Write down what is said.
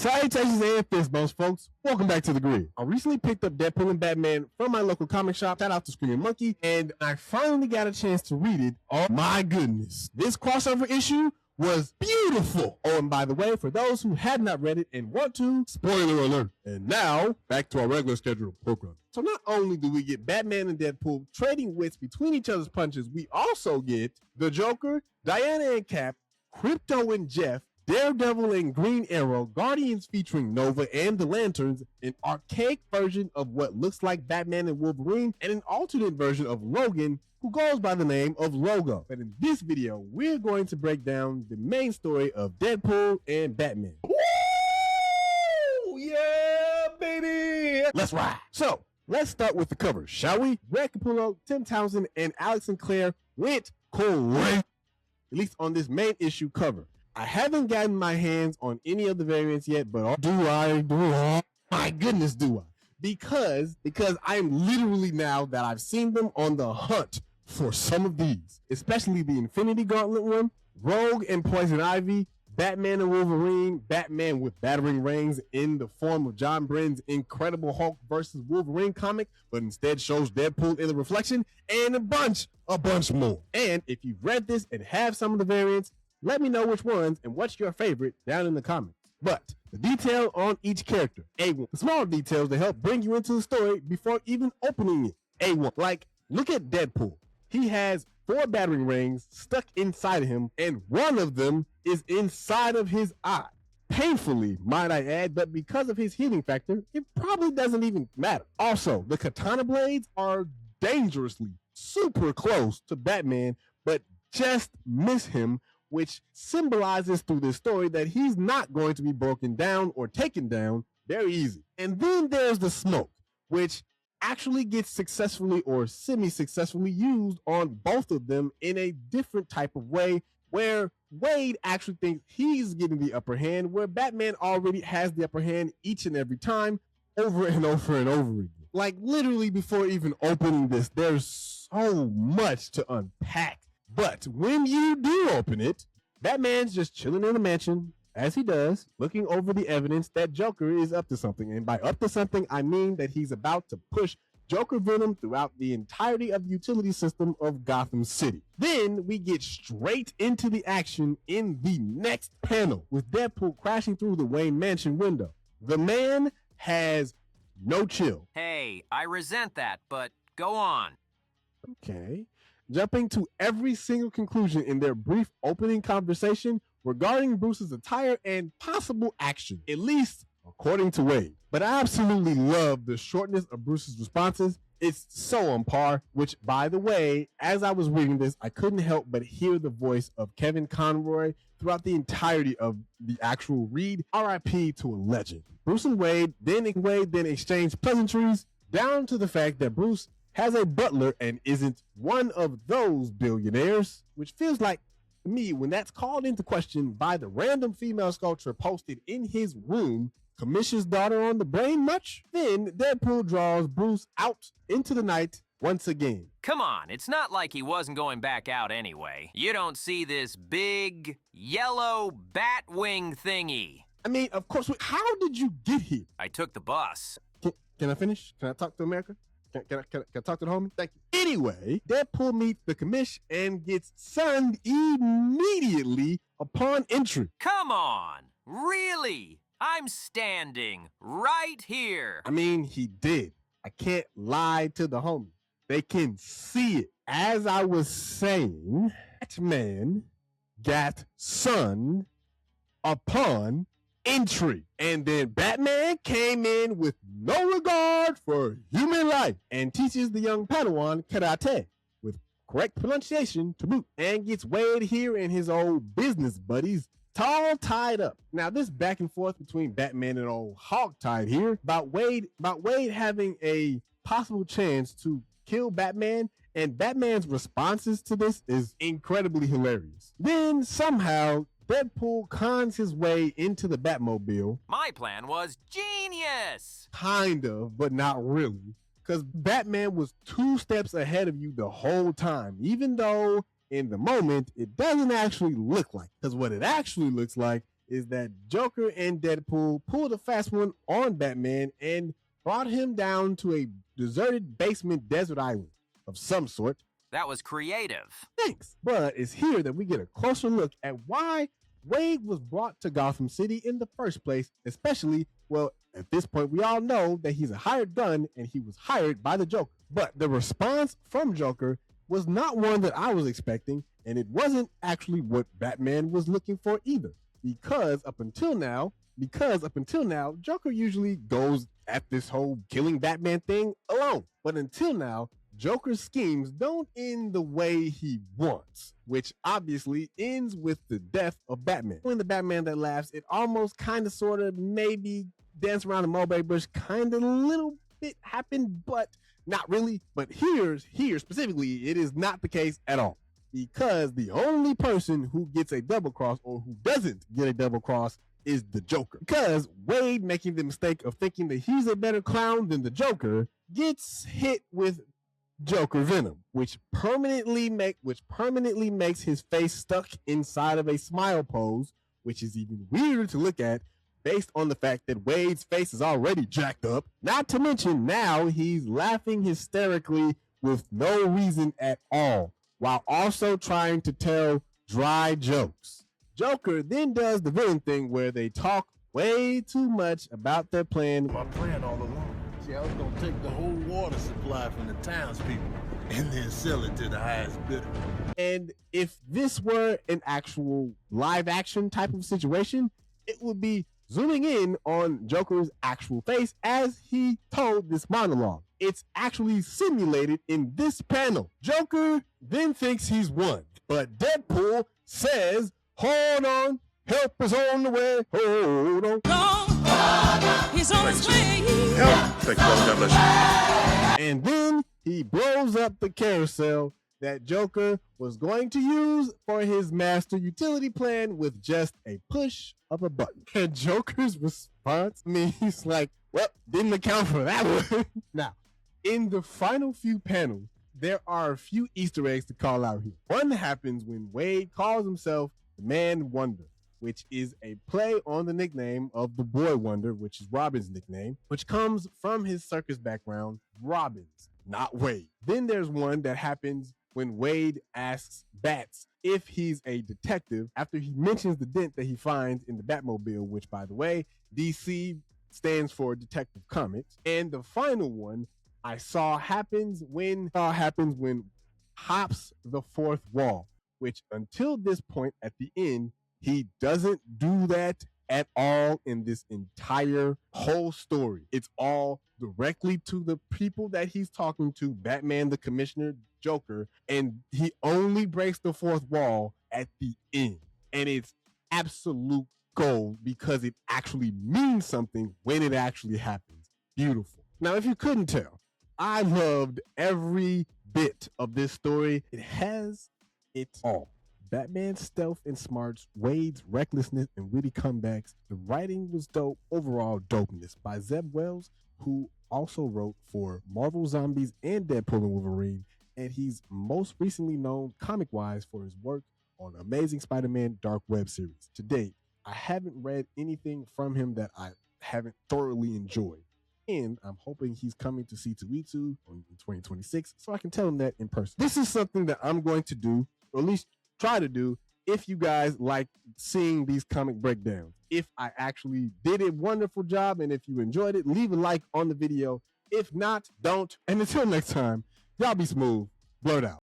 Salutations and fist bumps, folks. Welcome back to the grid. I recently picked up Deadpool and Batman from my local comic shop. Shout out to Screamin Monkey, and I finally got a chance to read it. Oh my goodness. This crossover issue was beautiful. Oh, and by the way, for those who had not read it and want to, spoiler alert. And now, back to our regular scheduled program. So not only do we get Batman and Deadpool trading wits between each other's punches, we also get the Joker, Diana and Cap, Crypto and Jeff, Daredevil and Green Arrow, Guardians featuring Nova and the Lanterns, an archaic version of what looks like Batman and Wolverine, and an alternate version of Logan, who goes by the name of Logo. But in this video, we're going to break down the main story of Deadpool and Batman. Woo! Yeah, baby! Let's ride! So, let's start with the cover, shall we? Greg Capullo, Tim Townsend, and Alex Sinclair went crazy, at least on this main issue cover. I haven't gotten my hands on any of the variants yet, but do I? My goodness, do I? Because I'm literally, now that I've seen them, on the hunt for some of these, especially the Infinity Gauntlet one, Rogue and Poison Ivy, Batman and Wolverine, Batman with battering rings in the form of John Brenn's Incredible Hulk versus Wolverine comic, but instead shows Deadpool in the reflection, and a bunch more. And if you've read this and have some of the variants, let me know which ones and what's your favorite down in the comments. But the detail on each character, A1. The small details that help bring you into the story before even opening it, A1. Like, look at Deadpool. He has 4 battering rings stuck inside of him, and one of them is inside of his eye. Painfully, might I add, but because of his healing factor, it probably doesn't even matter. Also, the katana blades are dangerously super close to Batman, but just miss him, which symbolizes through this story that he's not going to be broken down or taken down very easy. And then there's the smoke, which actually gets successfully or semi-successfully used on both of them in a different type of way, where Wade actually thinks he's getting the upper hand, where Batman already has the upper hand each and every time, over and over and over again. Like, literally, before even opening this, there's so much to unpack. But when you do open it, Batman's just chilling in the mansion, as he does, looking over the evidence that Joker is up to something. And by up to something, I mean that he's about to push Joker venom throughout the entirety of the utility system of Gotham City. Then we get straight into the action in the next panel, with Deadpool crashing through the Wayne Mansion window. The man has no chill. Hey, I resent that, but go on. Okay. Jumping to every single conclusion in their brief opening conversation regarding Bruce's attire and possible action, at least according to Wade. But I absolutely love the shortness of Bruce's responses. It's so on par, which, by the way, as I was reading this, I couldn't help but hear the voice of Kevin Conroy throughout the entirety of the actual read. RIP to a legend. Bruce and Wade then exchange pleasantries, down to the fact that Bruce has a butler and isn't one of those billionaires, which feels like, to me, when that's called into question by the random female sculpture posted in his room, Commission's daughter on the brain much? Then Deadpool draws Bruce out into the night once again. Come on, it's not like he wasn't going back out anyway. You don't see this big, yellow bat wing thingy. I mean, of course, how did you get here? I took the bus. Can I finish? Can I talk to America? Can I talk to the homie? Thank you. Anyway, Deadpool meets the commish and gets sunned immediately upon entry. Come on, really? I'm standing right here. I mean, he did. I can't lie to the homie. They can see it. As I was saying, Batman got sunned upon entry. And then Batman came in with no regard for human life and teaches the young Padawan karate with correct pronunciation to boot, and gets Wade here and his old business buddies all tied up. Now, this back and forth between Batman and old Hogtied here about Wade having a possible chance to kill Batman, and Batman's responses to this is incredibly hilarious. Then somehow Deadpool cons his way into the Batmobile. My plan was genius! Kind of, but not really. Because Batman was 2 steps ahead of you the whole time, even though in the moment it doesn't actually look like. Because what it actually looks like is that Joker and Deadpool pulled a fast one on Batman and brought him down to a deserted basement desert island of some sort. That was creative. Thanks. But it's here that we get a closer look at why Wade was brought to Gotham City in the first place, especially, well, at this point, we all know that he's a hired gun and he was hired by the Joker. But the response from Joker was not one that I was expecting, and it wasn't actually what Batman was looking for either. Because up until now, Joker usually goes at this whole killing Batman thing alone. But until now, Joker's schemes don't end the way he wants, which obviously ends with the death of Batman. When the Batman that laughs, it almost kind of sort of maybe dance around the mulberry bush, kind of a little bit happened, but not really. But here specifically, it is not the case at all. Because the only person who gets a double cross or who doesn't get a double cross is the Joker. Because Wade, making the mistake of thinking that he's a better clown than the Joker, gets hit with Joker venom, which permanently makes his face stuck inside of a smile pose, which is even weirder to look at based on the fact that Wade's face is already jacked up. Not to mention now he's laughing hysterically with no reason at all, while also trying to tell dry jokes. Joker then does the villain thing where they talk way too much about their plan. My plan all along. See, I was gonna take the whole water supply from the townspeople and then sell it to the highest bidder. And if this were an actual live action type of situation, it would be zooming in on Joker's actual face as he told this monologue. It's actually simulated in this panel. Joker then thinks he's won, but Deadpool says, "Hold on, help is on the way, hold on." He's on his way. Help! Thank you, brother. God bless you. And then he blows up the carousel that Joker was going to use for his master utility plan with just a push of a button. And Joker's response, he's like, well, didn't account for that one. Now, in the final few panels, there are a few Easter eggs to call out here. One happens when Wade calls himself the Man Wonder, which is a play on the nickname of the Boy Wonder, which is Robin's nickname, which comes from his circus background, Robin's, not Wade. Then there's one that happens when Wade asks Bats if he's a detective after he mentions the dent that he finds in the Batmobile, which, by the way, DC stands for Detective Comics. And the final one I saw happens when hops the fourth wall, which until this point at the end, he doesn't do that at all in this entire whole story. It's all directly to the people that he's talking to, Batman, the Commissioner, Joker, and he only breaks the fourth wall at the end. And it's absolute gold because it actually means something when it actually happens. Beautiful. Now, if you couldn't tell, I loved every bit of this story. It has it all. Batman's stealth and smarts, Wade's recklessness and witty comebacks. The writing was dope. Overall dopeness by Zeb Wells, who also wrote for Marvel Zombies and Deadpool and Wolverine, and he's most recently known comic-wise for his work on Amazing Spider-Man Dark Web series. To date, I haven't read anything from him that I haven't thoroughly enjoyed, and I'm hoping he's coming to C2E2 in 2026 so I can tell him that in person. This is something that I'm going to do, or at least try to do, if you guys like seeing these comic breakdowns. If I actually did a wonderful job and if you enjoyed it, leave a like on the video. If not, don't. And until next time, y'all be smooth. Blurred out.